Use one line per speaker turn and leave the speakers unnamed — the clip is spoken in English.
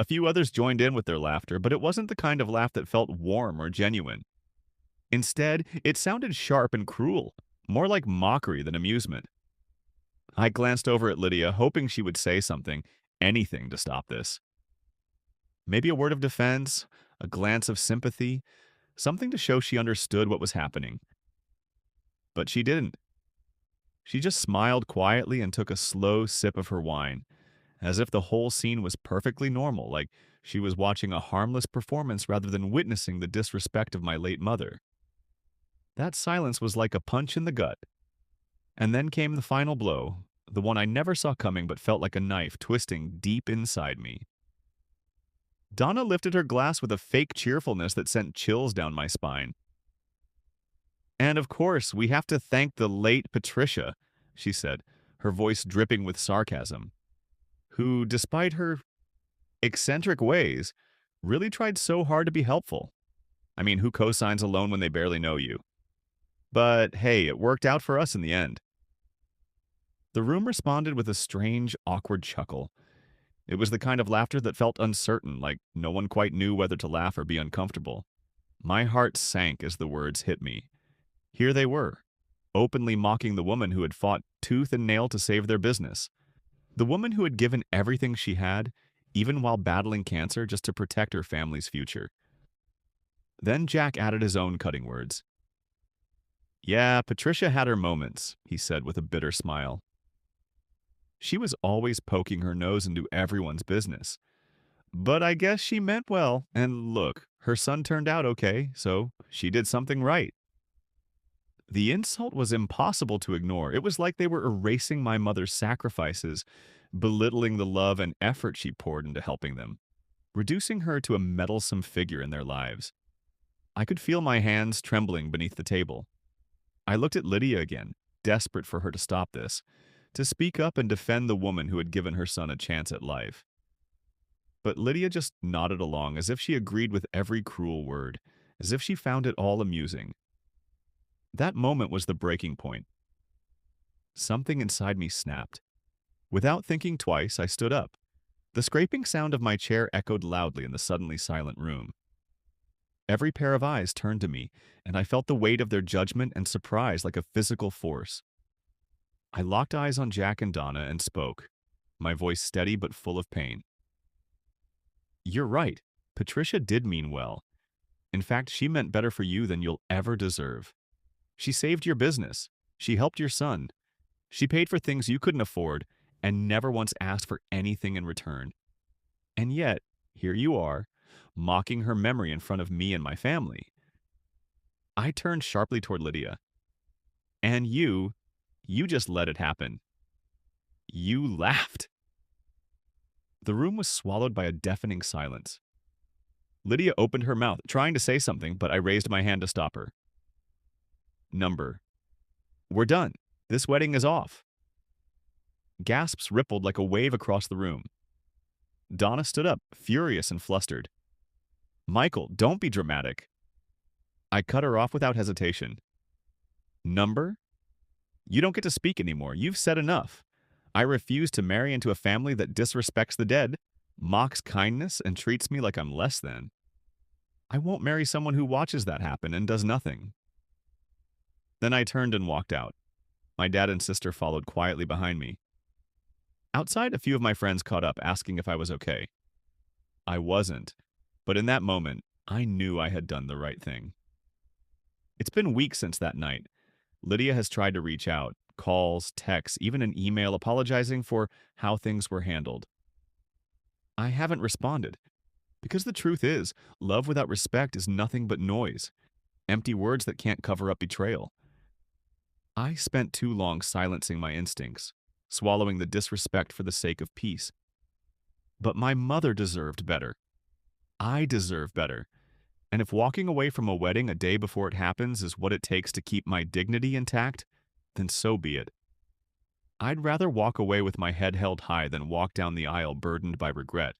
A few others joined in with their laughter, but it wasn't the kind of laugh that felt warm or genuine. Instead, it sounded sharp and cruel, more like mockery than amusement. I glanced over at Lydia, hoping she would say something, anything to stop this. Maybe a word of defense, a glance of sympathy, something to show she understood what was happening. But she didn't. She just smiled quietly and took a slow sip of her wine, as if the whole scene was perfectly normal, like she was watching a harmless performance rather than witnessing the disrespect of my late mother. That silence was like a punch in the gut. And then came the final blow, the one I never saw coming but felt like a knife twisting deep inside me. Donna lifted her glass with a fake cheerfulness that sent chills down my spine. And of course, we have to thank the late Patricia, she said, her voice dripping with sarcasm, who, despite her eccentric ways, really tried so hard to be helpful. I mean, who co-signs a loan when they barely know you? But hey, it worked out for us in the end. The room responded with a strange, awkward chuckle. It was the kind of laughter that felt uncertain, like no one quite knew whether to laugh or be uncomfortable. My heart sank as the words hit me. Here they were, openly mocking the woman who had fought tooth and nail to save their business. The woman who had given everything she had, even while battling cancer, just to protect her family's future. Then Jack added his own cutting words. Yeah, Patricia had her moments, he said with a bitter smile. She was always poking her nose into everyone's business. But I guess she meant well, and look, her son turned out okay, so she did something right. The insult was impossible to ignore. It was like they were erasing my mother's sacrifices, belittling the love and effort she poured into helping them, reducing her to a meddlesome figure in their lives. I could feel my hands trembling beneath the table. I looked at Lydia again, desperate for her to stop this, to speak up and defend the woman who had given her son a chance at life. But Lydia just nodded along as if she agreed with every cruel word, as if she found it all amusing. That moment was the breaking point. Something inside me snapped. Without thinking twice, I stood up. The scraping sound of my chair echoed loudly in the suddenly silent room. Every pair of eyes turned to me, and I felt the weight of their judgment and surprise like a physical force. I locked eyes on Jack and Donna and spoke, my voice steady but full of pain. You're right. Patricia did mean well. In fact, she meant better for you than you'll ever deserve. She saved your business. She helped your son. She paid for things you couldn't afford and never once asked for anything in return. And yet, here you are, mocking her memory in front of me and my family. I turned sharply toward Lydia. And you just let it happen. You laughed. The room was swallowed by a deafening silence. Lydia opened her mouth, trying to say something, but I raised my hand to stop her. Number. We're done. This wedding is off. Gasps rippled like a wave across the room. Donna stood up, furious and flustered. Michael, don't be dramatic. I cut her off without hesitation. Number? You don't get to speak anymore. You've said enough. I refuse to marry into a family that disrespects the dead, mocks kindness, and treats me like I'm less than. I won't marry someone who watches that happen and does nothing. Then I turned and walked out. My dad and sister followed quietly behind me. Outside, a few of my friends caught up, asking if I was okay. I wasn't, but in that moment, I knew I had done the right thing. It's been weeks since that night. Lydia has tried to reach out, calls, texts, even an email apologizing for how things were handled. I haven't responded, because the truth is, love without respect is nothing but noise, empty words that can't cover up betrayal. I spent too long silencing my instincts, swallowing the disrespect for the sake of peace. But my mother deserved better. I deserve better. And if walking away from a wedding a day before it happens is what it takes to keep my dignity intact, then so be it. I'd rather walk away with my head held high than walk down the aisle burdened by regret,